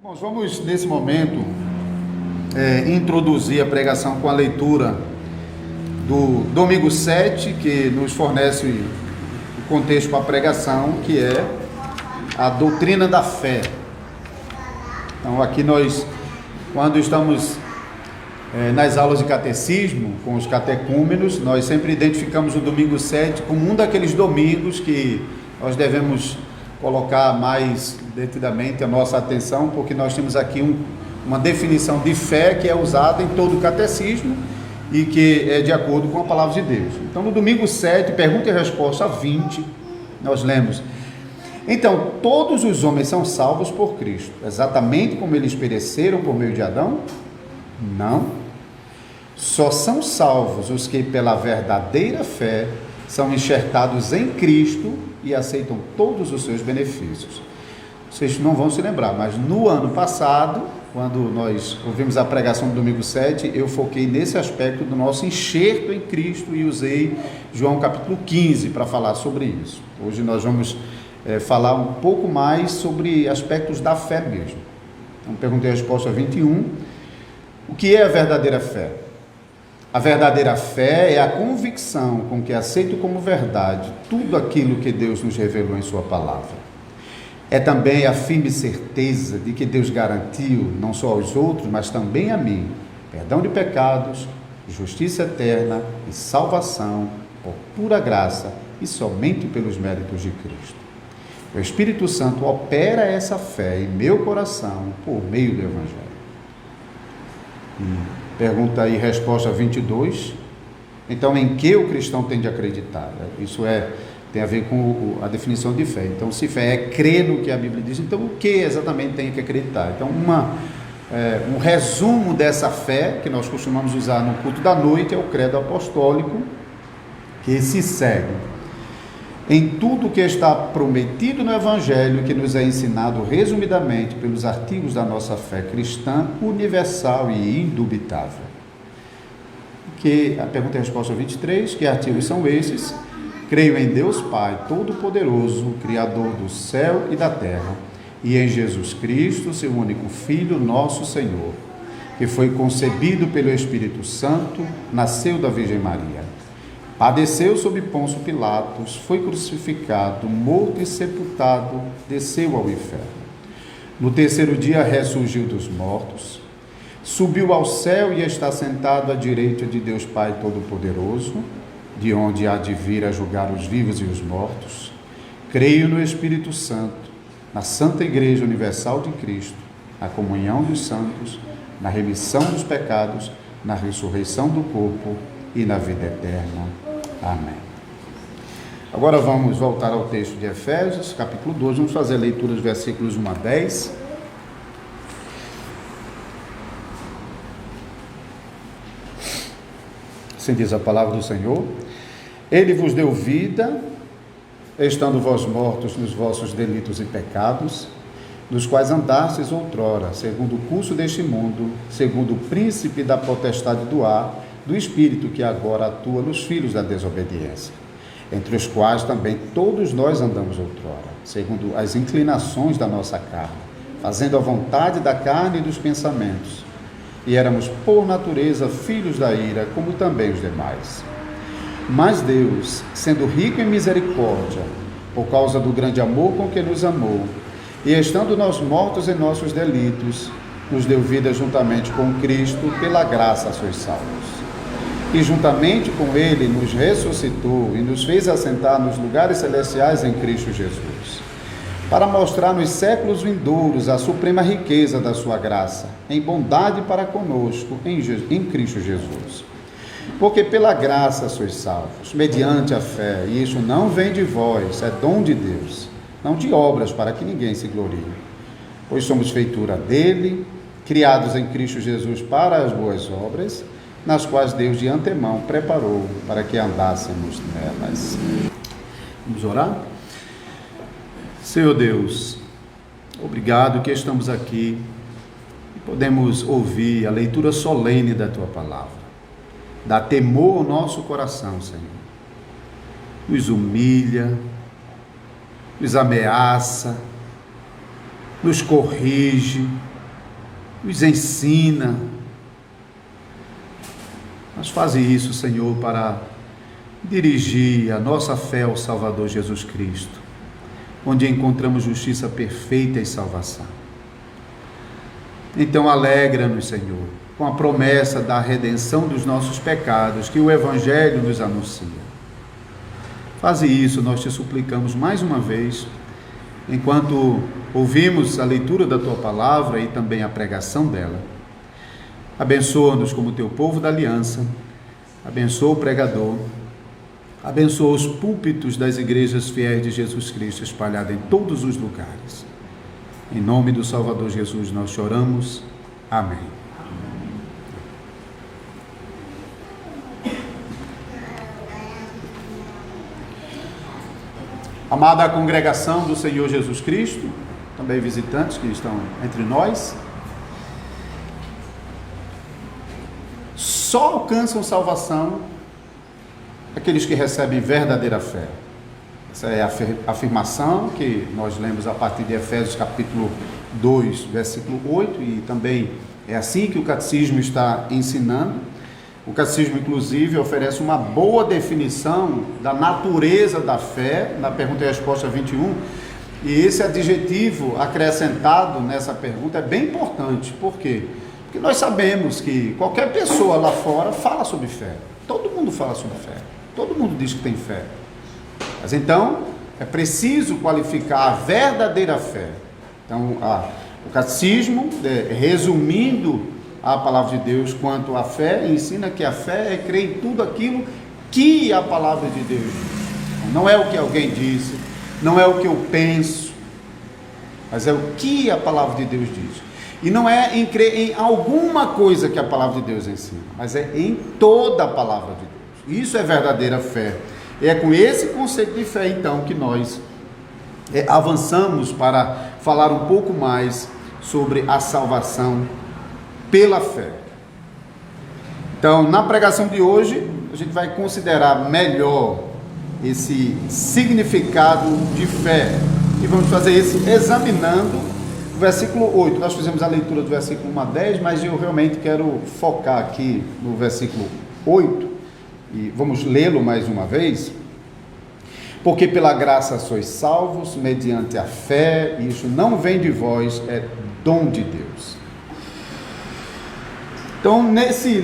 Nós vamos, nesse momento, introduzir a pregação com a leitura do domingo 7, que nos fornece o contexto para a pregação, que é a doutrina da fé. Então, aqui nós, quando estamos nas aulas de catecismo, com os catecúmenos, nós sempre identificamos o domingo 7 como um daqueles domingos que nós devemos colocar mais detidamente a nossa atenção, porque nós temos aqui uma definição de fé que é usada em todo o catecismo e que é de acordo com a palavra de Deus. Então, no domingo 7, pergunta e resposta 20, nós lemos: então, todos os homens são salvos por Cristo, exatamente como eles pereceram por meio de Adão? Não. Só são salvos os que, pela verdadeira fé, são enxertados em Cristo e aceitam todos os seus benefícios. Vocês não vão se lembrar, mas no ano passado, quando nós ouvimos a pregação do domingo 7, eu foquei nesse aspecto do nosso enxerto em Cristo e usei João capítulo 15 para falar sobre isso. Hoje nós vamos falar um pouco mais sobre aspectos da fé mesmo. Então, perguntei a resposta 21. O que é a verdadeira fé? A verdadeira fé é a convicção com que aceito como verdade tudo aquilo que Deus nos revelou em sua palavra. É também a firme certeza de que Deus garantiu, não só aos outros, mas também a mim, perdão de pecados, justiça eterna e salvação por pura graça e somente pelos méritos de Cristo. O Espírito Santo opera essa fé em meu coração por meio do Evangelho. Pergunta aí, resposta 22. Então, em que o cristão tem de acreditar? Isso tem a ver com a definição de fé. Então, se fé é crer no que a Bíblia diz, então o que exatamente tem que acreditar? Então, um resumo dessa fé, que nós costumamos usar no culto da noite, é o credo apostólico, que se segue em tudo que está prometido no Evangelho, que nos é ensinado resumidamente pelos artigos da nossa fé cristã, universal e indubitável. A pergunta e resposta 23, que artigos são esses? Creio em Deus Pai Todo-Poderoso, Criador do céu e da terra, e em Jesus Cristo, seu único Filho, nosso Senhor, que foi concebido pelo Espírito Santo, nasceu da Virgem Maria, padeceu sob Pôncio Pilatos, foi crucificado, morto e sepultado, desceu ao inferno. No terceiro dia ressurgiu dos mortos, subiu ao céu e está sentado à direita de Deus Pai Todo-Poderoso, de onde há de vir a julgar os vivos e os mortos. Creio no Espírito Santo, na Santa Igreja Universal de Cristo, na comunhão dos santos, na remissão dos pecados, na ressurreição do corpo e na vida eterna. Amém. Agora vamos voltar ao texto de Efésios, capítulo 2, vamos fazer a leitura dos versículos 1 a 10. Assim diz a palavra do Senhor: Ele vos deu vida, estando vós mortos nos vossos delitos e pecados, nos quais andastes outrora, segundo o curso deste mundo, segundo o príncipe da potestade do ar, do Espírito que agora atua nos filhos da desobediência, entre os quais também todos nós andamos outrora, segundo as inclinações da nossa carne, fazendo a vontade da carne e dos pensamentos, e éramos por natureza filhos da ira, como também os demais. Mas Deus, sendo rico em misericórdia, por causa do grande amor com que nos amou, e estando nós mortos em nossos delitos, nos deu vida juntamente com Cristo, pela graça sois salvos. E juntamente com Ele nos ressuscitou e nos fez assentar nos lugares celestiais em Cristo Jesus, para mostrar nos séculos vindouros a suprema riqueza da sua graça, em bondade para conosco, em Cristo Jesus. Porque pela graça sois salvos, mediante a fé, e isso não vem de vós, é dom de Deus, não de obras, para que ninguém se glorie. Pois somos feitura dele, criados em Cristo Jesus para as boas obras, nas quais Deus de antemão preparou para que andássemos nelas. Vamos orar? Senhor Deus, obrigado que estamos aqui e podemos ouvir a leitura solene da Tua Palavra. dá temor ao nosso coração, Senhor. Nos humilha, nos ameaça, nos corrige, nos ensina. Mas faze isso, Senhor, para dirigir a nossa fé ao Salvador Jesus Cristo, onde encontramos justiça perfeita e salvação. Então alegra-nos, Senhor, com a promessa da redenção dos nossos pecados que o Evangelho nos anuncia. Faze isso, nós te suplicamos mais uma vez, enquanto ouvimos a leitura da Tua Palavra e também a pregação dela. Abençoa-nos como Teu povo da aliança, abençoa o pregador, abençoa os púlpitos das igrejas fiéis de Jesus Cristo espalhadas em todos os lugares. Em nome do Salvador Jesus nós choramos. Amém. Amada congregação do Senhor Jesus Cristo, também visitantes que estão entre nós, só alcançam salvação aqueles que recebem verdadeira fé. Essa é a afirmação que nós lemos a partir de Efésios capítulo 2, versículo 8, e também é assim que o catecismo está ensinando. O catecismo, inclusive, oferece uma boa definição da natureza da fé, na pergunta e resposta 21, e esse adjetivo acrescentado nessa pergunta é bem importante. Por quê? Porque nós sabemos que qualquer pessoa lá fora fala sobre fé. Todo mundo fala sobre fé. Todo mundo diz que tem fé. Mas então, é preciso qualificar a verdadeira fé. Então, o catecismo, resumindo a palavra de Deus quanto à fé, ensina que a fé é crer em tudo aquilo que a palavra de Deus diz. Não é o que alguém disse, não é o que eu penso, mas é o que a palavra de Deus diz. E não é em crer em alguma coisa que a palavra de Deus ensina, mas é em toda a palavra de Deus. Isso é verdadeira fé. E é com esse conceito de fé, então, que nós avançamos para falar um pouco mais sobre a salvação pela fé. Então, na pregação de hoje, a gente vai considerar melhor esse significado de fé. E vamos fazer isso examinando o versículo 8. Nós fizemos a leitura do versículo 1 a 10, mas eu realmente quero focar aqui no versículo 8, e vamos lê-lo mais uma vez. Porque pela graça sois salvos, mediante a fé, e isso não vem de vós, é dom de Deus. Então, nesse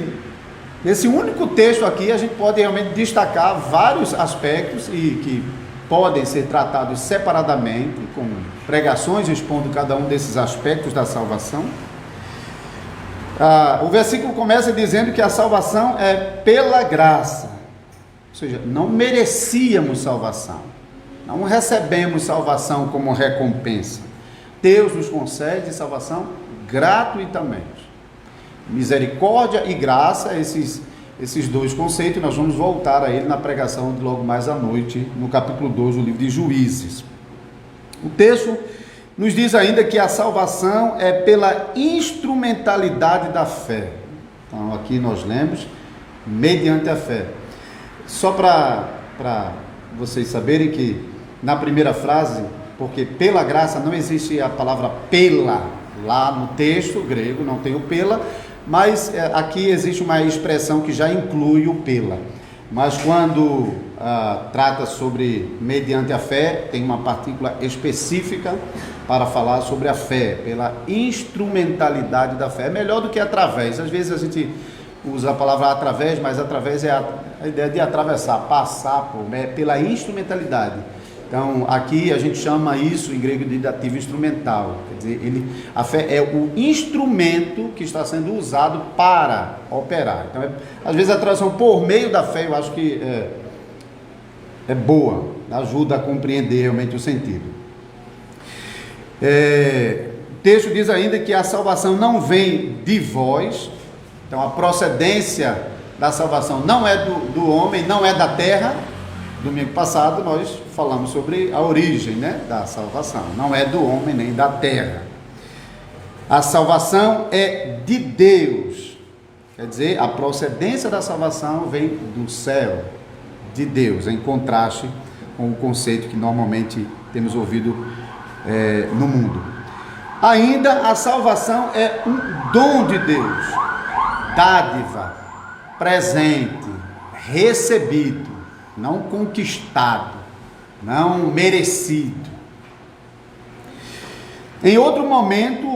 único texto aqui, a gente pode realmente destacar vários aspectos e que podem ser tratados separadamente, com pregações expondo cada um desses aspectos da salvação. O versículo começa dizendo que a salvação é pela graça, ou seja, não merecíamos salvação, não recebemos salvação como recompensa. Deus nos concede salvação gratuitamente. Misericórdia e graça, esses dois conceitos, nós vamos voltar a ele na pregação de logo mais à noite, no capítulo 2 do livro de Juízes. O texto nos diz ainda que a salvação é pela instrumentalidade da fé. Então aqui nós lemos, mediante a fé. Só para vocês saberem que na primeira frase, porque pela graça não existe a palavra pela, lá no texto grego não tem o pela, mas aqui existe uma expressão que já inclui o pela. Mas quando trata sobre mediante a fé, tem uma partícula específica para falar sobre a fé, pela instrumentalidade da fé. É melhor do que através. Às vezes a gente usa a palavra através, mas através é a ideia de atravessar, passar por, pela instrumentalidade. Então, aqui a gente chama isso em grego de dativo instrumental, quer dizer, a fé é o instrumento que está sendo usado para operar. Então, às vezes a tradução por meio da fé, eu acho que é boa, ajuda a compreender realmente o sentido. O texto diz ainda que a salvação não vem de vós, então a procedência da salvação não é do homem, não é da terra. Domingo passado nós falamos sobre a origem, da salvação. Não é do homem nem da terra. A salvação é de Deus. Quer dizer, a procedência da salvação vem do céu, de Deus, em contraste com o conceito que normalmente temos ouvido no mundo. Ainda a salvação é um dom de Deus, dádiva, presente, recebido, não conquistado, não merecido. Em outro momento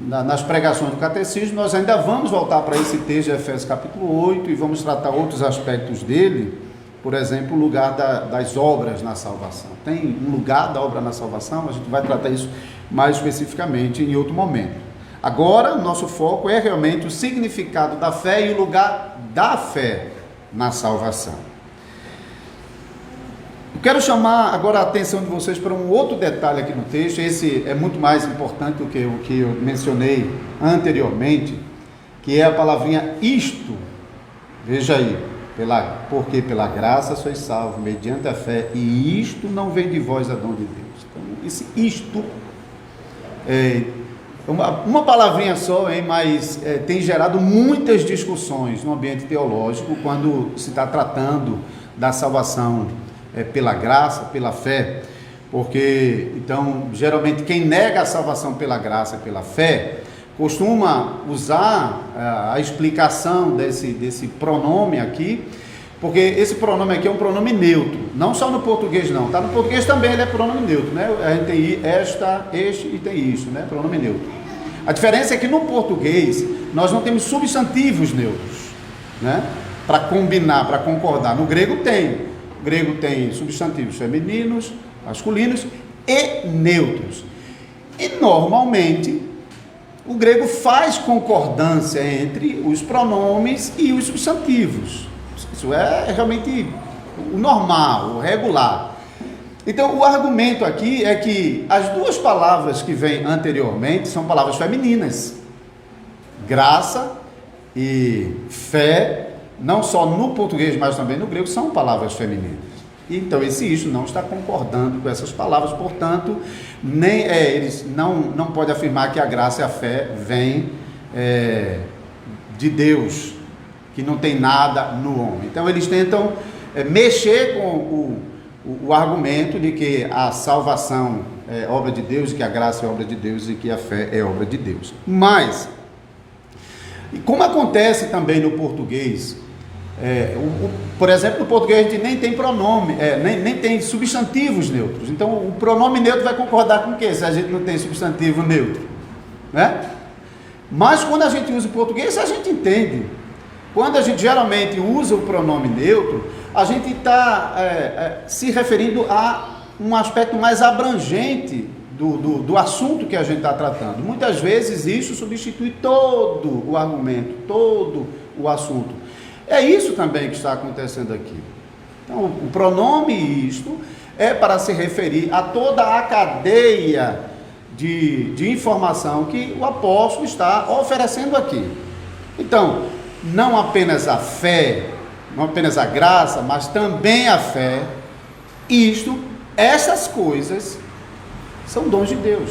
nas pregações do catecismo, nós ainda vamos voltar para esse texto de Efésios capítulo 8 e vamos tratar outros aspectos dele, por exemplo, o lugar das obras na salvação. Tem um lugar da obra na salvação, a gente vai tratar isso mais especificamente em outro momento. Agora, nosso foco é realmente o significado da fé e o lugar da fé na salvação. Quero chamar agora a atenção de vocês para um outro detalhe aqui no texto. Esse é muito mais importante do que o que eu mencionei anteriormente, que é a palavrinha isto. Veja aí, porque pela graça sois salvos, mediante a fé, e isto não vem de vós, a dom de Deus. Então, esse isto é uma palavrinha só, mas tem gerado muitas discussões no ambiente teológico quando se está tratando da salvação pela graça, pela fé, porque, então, geralmente quem nega a salvação pela graça, pela fé, costuma usar a explicação desse pronome aqui, porque esse pronome aqui é um pronome neutro, não só no português não, tá? No português também ele é pronome neutro, né? A gente tem esta, este e tem isso, né? Pronome neutro. A diferença é que no português nós não temos substantivos neutros, né? Para combinar, para concordar. No grego tem. O grego tem substantivos femininos, masculinos e neutros. E normalmente o grego faz concordância entre os pronomes e os substantivos. Isso é realmente o normal, o regular. Então o argumento aqui é que as duas palavras que vêm anteriormente são palavras femininas. Graça e fé, não só no português, mas também no grego, são palavras femininas. Então, esse isto não está concordando com essas palavras, portanto, eles não podem afirmar que a graça e a fé vêm de Deus, que não tem nada no homem. Então, eles tentam mexer com o argumento de que a salvação é obra de Deus, que a graça é obra de Deus e que a fé é obra de Deus. Mas, como acontece também no português, por exemplo, no português a gente nem tem pronome, nem tem substantivos neutros. Então o pronome neutro vai concordar com o quê, se a gente não tem substantivo neutro, né? Mas quando a gente usa o português, a gente entende. Quando a gente geralmente usa o pronome neutro, a gente está se referindo a um aspecto mais abrangente do assunto que a gente está tratando. Muitas vezes isso substitui todo o argumento, todo o assunto. É isso também que está acontecendo aqui. Então, o pronome isto é para se referir a toda a cadeia de informação que o apóstolo está oferecendo aqui. Então, não apenas a fé, não apenas a graça, mas também a fé, essas coisas são dons de Deus,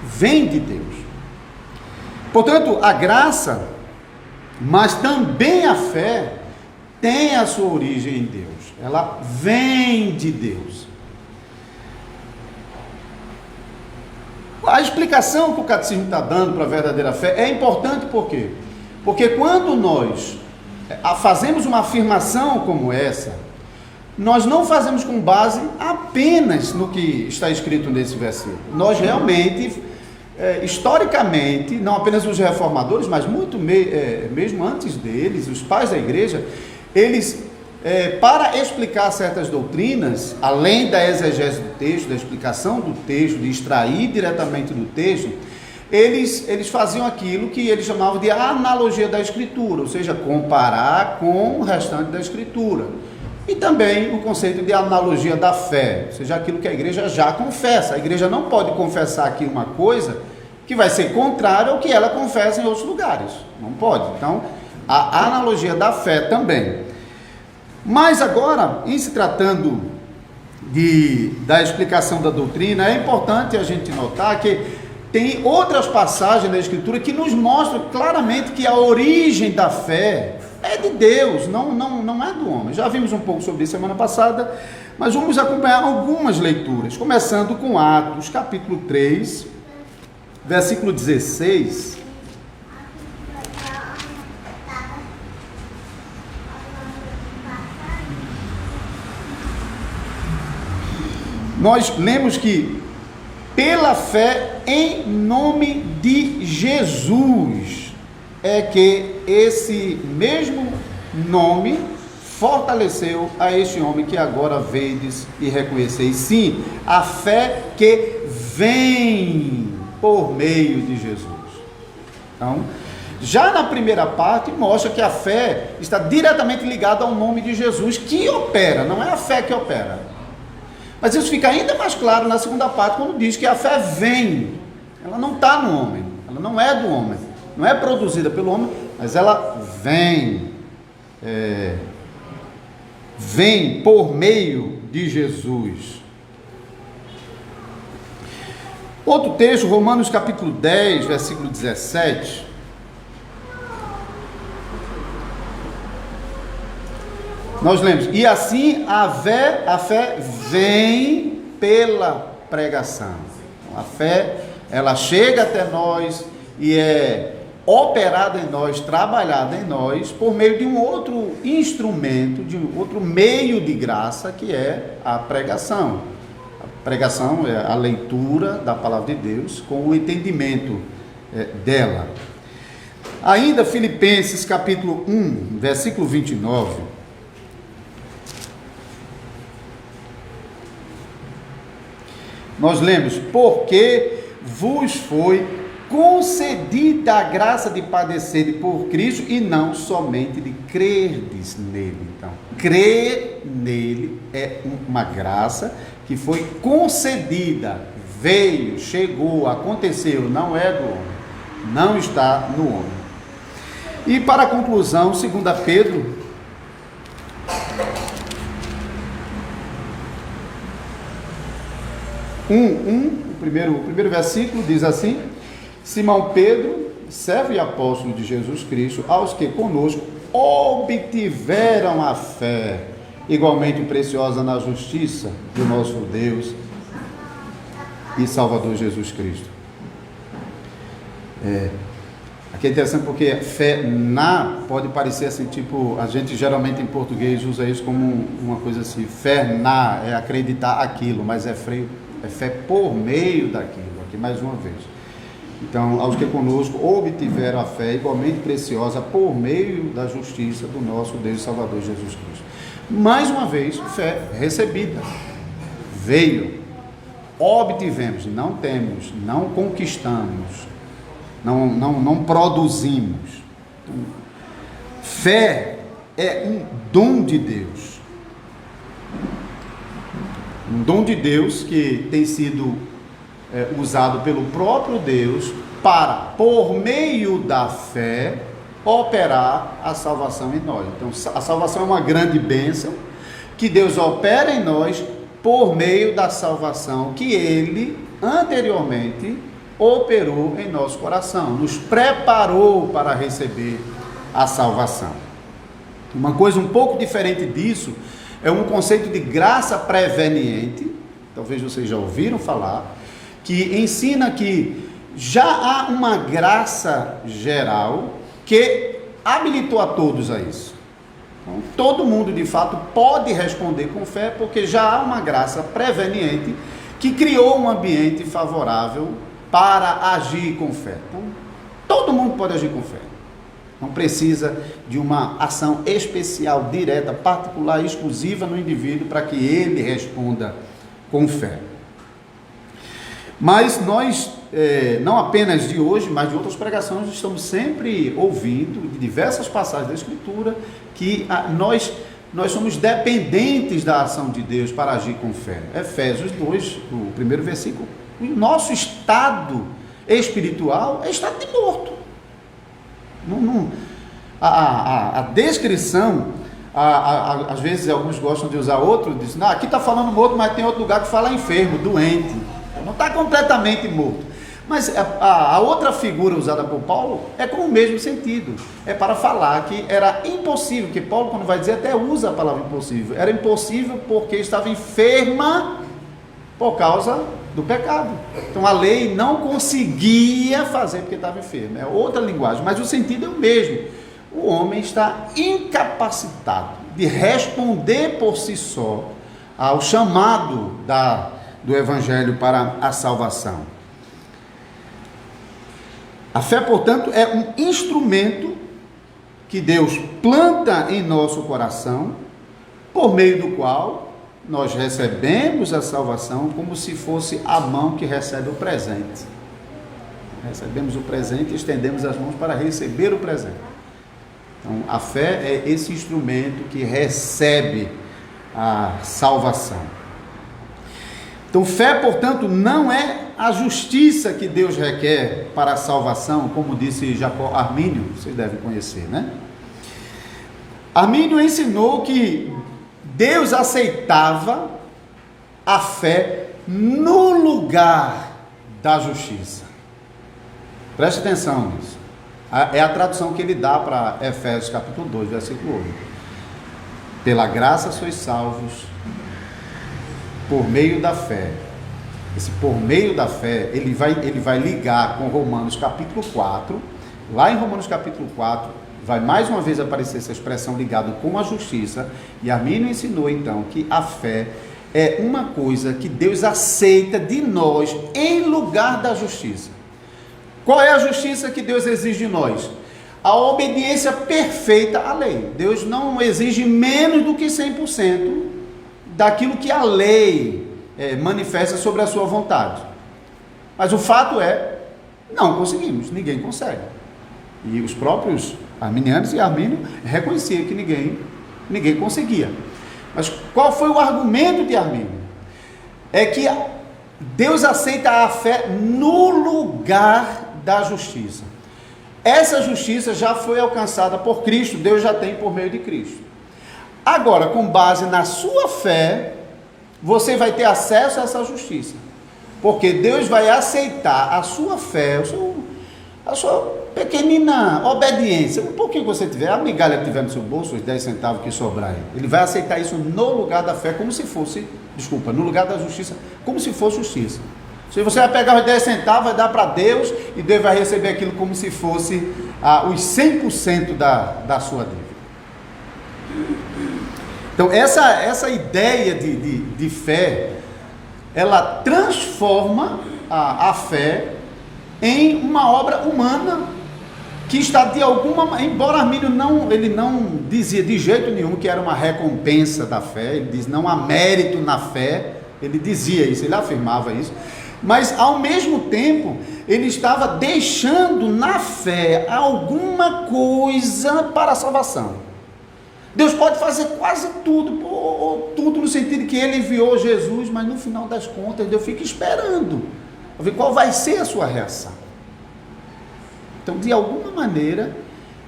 vêm de Deus. Portanto, a graça, mas também a fé, tem a sua origem em Deus, ela vem de Deus. A explicação que o catecismo está dando para a verdadeira fé é importante, por quê? Porque quando nós fazemos uma afirmação como essa, nós não fazemos com base apenas no que está escrito nesse versículo. Nós realmente, historicamente, não apenas os reformadores, mas muito mesmo antes deles, os pais da igreja, eles, para explicar certas doutrinas, além da exegese do texto, da explicação do texto, de extrair diretamente do texto, eles faziam aquilo que eles chamavam de analogia da Escritura, ou seja, comparar com o restante da Escritura. E também o conceito de analogia da fé, ou seja, aquilo que a igreja já confessa. A igreja não pode confessar aqui uma coisa que vai ser contrária ao que ela confessa em outros lugares. Não pode. Então, a analogia da fé também. Mas agora, em se tratando da explicação da doutrina, é importante a gente notar que tem outras passagens da Escritura que nos mostram claramente que a origem da fé é de Deus, não é do homem. Já vimos um pouco sobre isso semana passada, mas vamos acompanhar algumas leituras, começando com Atos, capítulo 3, versículo 16. Nós lemos que pela fé em nome de Jesus é que esse mesmo nome fortaleceu a este homem que agora vedes e reconheceis. Sim, a fé que vem por meio de Jesus. Então, já na primeira parte mostra que a fé está diretamente ligada ao nome de Jesus, que opera, não é a fé que opera. Mas isso fica ainda mais claro na segunda parte, quando diz que a fé vem. Ela não está no homem, ela não é do homem, não é produzida pelo homem, mas ela vem. Vem por meio de Jesus. Outro texto, Romanos capítulo 10, versículo 17. Nós lemos, e assim a fé vem pela pregação. A fé, ela chega até nós e é operada em nós, trabalhada em nós, por meio de um outro instrumento, de um outro meio de graça, que é a pregação. A pregação é a leitura da palavra de Deus com o entendimento dela. Ainda Filipenses capítulo 1, versículo 29. Nós lemos, porque vos foi concedida a graça de padecer por Cristo e não somente de crerdes nele. Então, crer nele é uma graça que foi concedida, veio, chegou, aconteceu, não é do homem, não está no homem. E para a conclusão, 2 Pedro 1, o primeiro versículo diz assim: Simão Pedro, servo e apóstolo de Jesus Cristo, aos que conosco obtiveram a fé, igualmente preciosa na justiça do nosso Deus e Salvador Jesus Cristo. Aqui é interessante porque fé pode parecer assim, tipo, a gente geralmente em português usa isso como uma coisa assim, fé é acreditar aquilo, mas é fé por meio daquilo, aqui mais uma vez. Então, aos que conosco obtiveram a fé igualmente preciosa por meio da justiça do nosso Deus e Salvador Jesus Cristo. Mais uma vez, fé recebida, veio, obtivemos, não temos, não conquistamos, não produzimos. Então, fé é um dom de Deus. Um dom de Deus que tem sido usado pelo próprio Deus para, por meio da fé, operar a salvação em nós. Então, a salvação é uma grande bênção que Deus opera em nós por meio da salvação que Ele anteriormente operou em nosso coração, nos preparou para receber a salvação. Uma coisa um pouco diferente disso é um conceito de graça preveniente, talvez vocês já ouviram falar, que ensina que já há uma graça geral que habilitou a todos a isso. Então, todo mundo de fato pode responder com fé, porque já há uma graça preveniente que criou um ambiente favorável para agir com fé. Então, todo mundo pode agir com fé. Não precisa de uma ação especial, direta, particular, exclusiva no indivíduo para que ele responda com fé. Mas nós, não apenas de hoje, mas de outras pregações, estamos sempre ouvindo de diversas passagens da Escritura que nós somos dependentes da ação de Deus para agir com fé. Efésios 2, o primeiro versículo, o nosso estado espiritual é estado de morto. A descrição, às vezes alguns gostam de usar outro, dizem, aqui está falando morto, mas tem outro lugar que fala enfermo, doente. Não está completamente morto, Mas a outra figura usada por Paulo é com o mesmo sentido. É para falar que era impossível, que Paulo, quando vai dizer, até usa a palavra impossível. Era impossível porque estava enferma por causa do pecado. Então a lei não conseguia fazer porque estava enferma. É outra linguagem, mas o sentido é o mesmo. O homem está incapacitado de responder por si só ao chamado do Evangelho para a salvação. A fé, portanto, é um instrumento que Deus planta em nosso coração, por meio do qual nós recebemos a salvação como se fosse a mão que recebe o presente. Recebemos o presente e estendemos as mãos para receber o presente. Então, a fé é esse instrumento que recebe a salvação. Então, fé, portanto, não é a justiça que Deus requer para a salvação, como disse Jacó Armínio, vocês devem conhecer, né? Armínio ensinou que Deus aceitava a fé no lugar da justiça. Preste atenção nisso. É a tradução que ele dá para Efésios capítulo 2, versículo 8. Pela graça sois salvos por meio da fé. Esse por meio da fé, ele vai ligar com Romanos capítulo 4. Lá em Romanos capítulo 4, vai mais uma vez aparecer essa expressão ligada com a justiça. E Armínio ensinou então que a fé é uma coisa que Deus aceita de nós em lugar da justiça. Qual é a justiça que Deus exige de nós? A obediência perfeita à lei. Deus não exige menos do que 100% daquilo que a lei manifesta sobre a sua vontade. Mas o fato é, não conseguimos, ninguém consegue. E os próprios arminianos e Armínio reconheciam que ninguém conseguia. Mas qual foi o argumento de Armínio? É que Deus aceita a fé no lugar da justiça. Essa justiça já foi alcançada por Cristo, Deus já tem por meio de Cristo. Agora, com base na sua fé, você vai ter acesso a essa justiça, porque Deus vai aceitar a sua fé, a sua pequenina obediência, um pouquinho que você tiver, a migalha que tiver no seu bolso, os 10 centavos que sobrar, ele vai aceitar isso no lugar da fé, como se fosse, no lugar da justiça, como se fosse justiça. Se você vai pegar os 10 centavos, vai dar para Deus, e Deus vai receber aquilo como se fosse os 100% da sua dívida. Então, essa ideia de fé, ela transforma a fé em uma obra humana, que está de alguma, embora Armínio ele não dizia de jeito nenhum que era uma recompensa da fé, ele diz não há mérito na fé, ele dizia isso, ele afirmava isso, mas ao mesmo tempo, ele estava deixando na fé alguma coisa para a salvação. Deus pode fazer quase tudo, ou tudo no sentido que ele enviou Jesus, mas no final das contas, Deus fica esperando, para ver qual vai ser a sua reação. Então, de alguma maneira,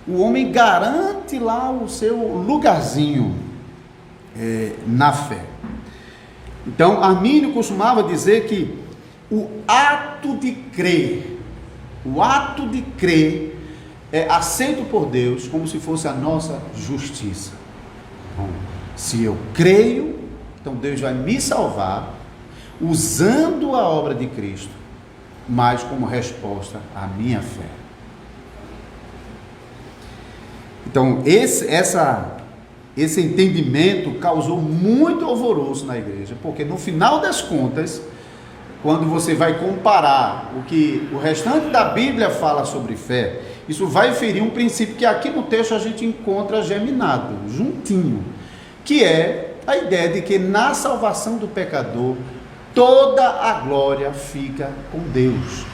o homem garante lá o seu lugarzinho na fé. Então, Armínio costumava dizer que o ato de crer é aceito por Deus como se fosse a nossa justiça. Então, se eu creio, então Deus vai me salvar usando a obra de Cristo, mas como resposta à minha fé. Então, esse entendimento causou muito alvoroço na igreja, porque no final das contas, quando você vai comparar o que o restante da Bíblia fala sobre fé, isso vai ferir um princípio que aqui no texto a gente encontra geminado, juntinho, que é a ideia de que na salvação do pecador, toda a glória fica com Deus.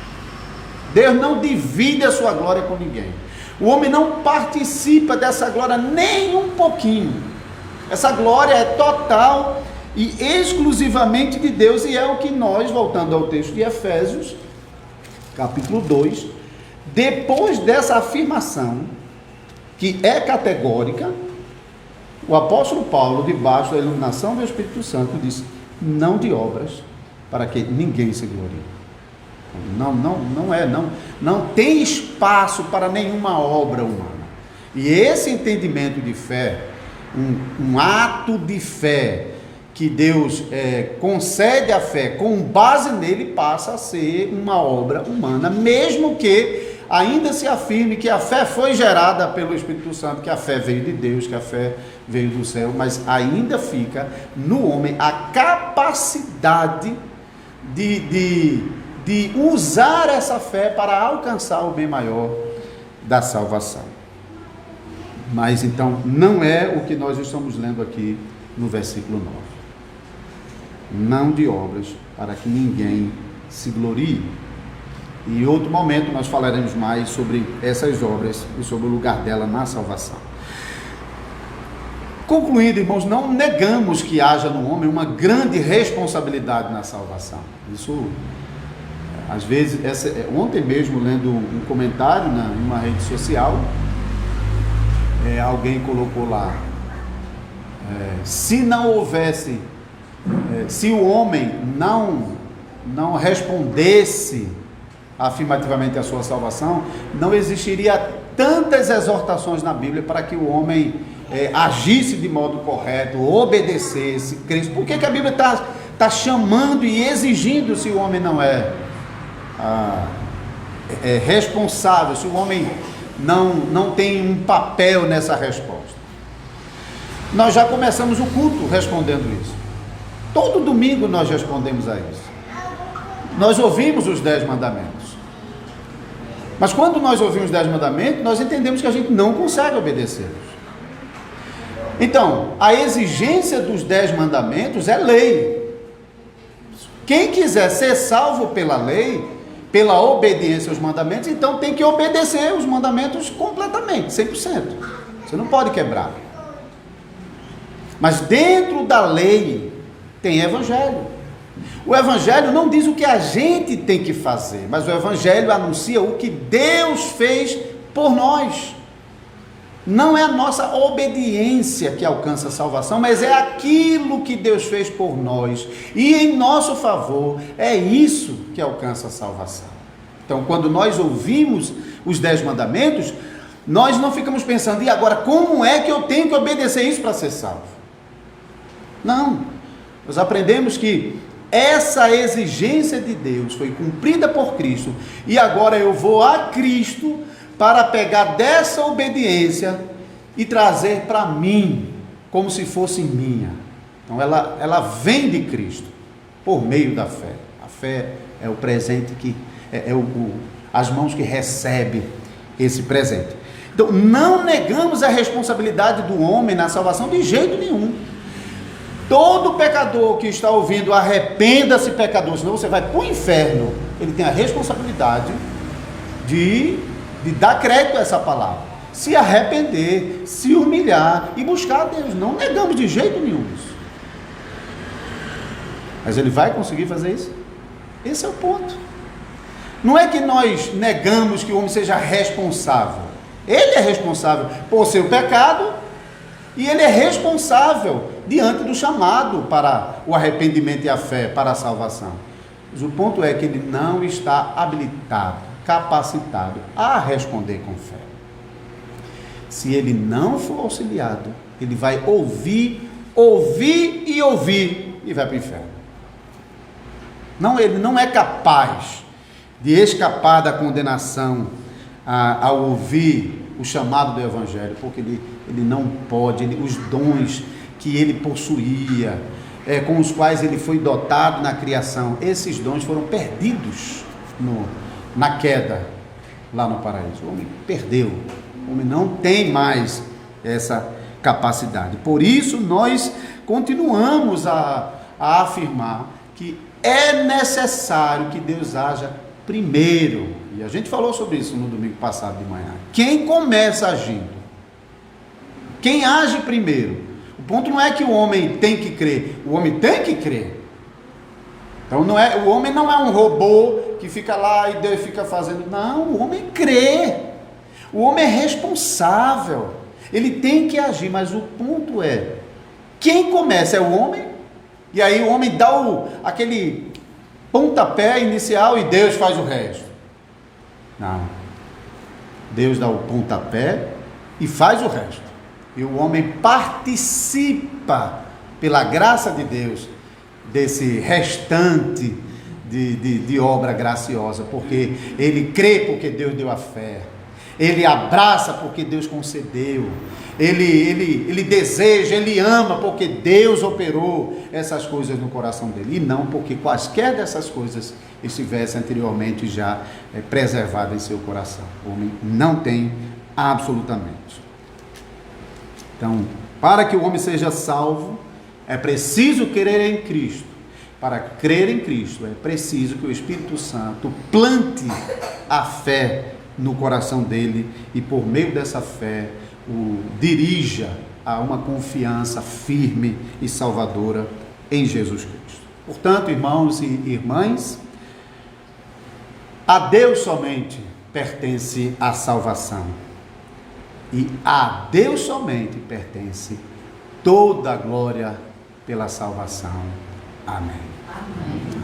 Deus não divide a sua glória com ninguém. O homem não participa dessa glória nem um pouquinho. Essa glória é total e exclusivamente de Deus, e é o que nós, voltando ao texto de Efésios, capítulo 2, depois dessa afirmação, que é categórica, o apóstolo Paulo, debaixo da iluminação do Espírito Santo, diz, não de obras, para que ninguém se glorie. Não tem espaço para nenhuma obra humana. E esse entendimento de fé, um ato de fé que Deus concede a fé, com base nele, passa a ser uma obra humana, mesmo que ainda se afirme que a fé foi gerada pelo Espírito Santo, que a fé veio de Deus, que a fé veio do céu, mas ainda fica no homem a capacidade de usar essa fé para alcançar o bem maior da salvação. Mas então não é o que nós estamos lendo aqui no versículo 9. Não de obras, para que ninguém se glorie. E em outro momento nós falaremos mais sobre essas obras e sobre o lugar dela na salvação. Concluindo, irmãos, não negamos que haja no homem uma grande responsabilidade na salvação. Isso, às vezes, ontem mesmo, lendo um comentário em uma rede social, alguém colocou lá, se não houvesse, se o homem não respondesse afirmativamente a sua salvação, não existiria tantas exortações na Bíblia para que o homem agisse de modo correto, obedecesse, cresce. Por que a Bíblia está chamando e exigindo se o homem não é responsável, se o homem não tem um papel nessa resposta? Nós já começamos o culto respondendo isso. Todo domingo nós respondemos a isso. Nós ouvimos os 10 mandamentos. Mas quando nós ouvimos os 10 mandamentos, nós entendemos que a gente não consegue obedecê-los. Então, a exigência dos 10 mandamentos é lei. Quem quiser ser salvo pela lei, pela obediência aos mandamentos, então tem que obedecer os mandamentos completamente, 100%. Você não pode quebrar. Mas dentro da lei tem evangelho. O evangelho não diz o que a gente tem que fazer, mas o evangelho anuncia o que Deus fez por nós. Não é a nossa obediência que alcança a salvação, mas é aquilo que Deus fez por nós, e em nosso favor, é isso que alcança a salvação. Então, quando nós ouvimos os 10 mandamentos, nós não ficamos pensando, e agora, como é que eu tenho que obedecer isso para ser salvo? Não, nós aprendemos que essa exigência de Deus foi cumprida por Cristo, e agora eu vou a Cristo para pegar dessa obediência e trazer para mim, como se fosse minha. Então ela vem de Cristo, por meio da fé. A fé é o presente que, as mãos que recebem esse presente. Então não negamos a responsabilidade do homem na salvação de jeito nenhum. Todo pecador que está ouvindo, arrependa-se, pecador, senão você vai para o inferno, ele tem a responsabilidade de dar crédito a essa palavra, se arrepender, se humilhar e buscar a Deus. Não negamos de jeito nenhum isso. Mas ele vai conseguir fazer isso? Esse é o ponto. Não é que nós negamos que o homem seja responsável. Ele é responsável por seu pecado e ele é responsável diante do chamado para o arrependimento e a fé, para a salvação. Mas o ponto é que ele não está habilitado, capacitado a responder com fé. Se ele não for auxiliado, ele vai ouvir e vai para o inferno. Não, ele não é capaz de escapar da condenação ao ouvir o chamado do Evangelho, porque ele não pode, os dons que ele possuía, com os quais ele foi dotado na criação, esses dons foram perdidos na queda, lá no paraíso. O homem perdeu, o homem não tem mais essa capacidade. Por isso nós continuamos a afirmar que é necessário que Deus haja primeiro, e a gente falou sobre isso no domingo passado de manhã. Quem começa agindo? Quem age primeiro? O ponto não é que o homem tem que crer, o homem tem que crer. Então o homem não é um robô que fica lá e Deus fica fazendo. Não, o homem crê. O homem é responsável. Ele tem que agir, mas o ponto é, quem começa é o homem, e aí o homem dá pontapé inicial e Deus faz o resto. Não. Deus dá o pontapé e faz o resto. E o homem participa, pela graça de Deus, desse restante de obra graciosa, porque ele crê porque Deus deu a fé, ele abraça porque Deus concedeu, ele deseja, ele ama porque Deus operou essas coisas no coração dele, e não porque quaisquer dessas coisas estivessem anteriormente já preservadas em seu coração. O homem não tem absolutamente. Então, para que o homem seja salvo, é preciso crer em Cristo. Para crer em Cristo, é preciso que o Espírito Santo plante a fé no coração dele e, por meio dessa fé, o dirija a uma confiança firme e salvadora em Jesus Cristo. Portanto, irmãos e irmãs, a Deus somente pertence a salvação, e a Deus somente pertence toda a glória pela salvação. Amém. Amém.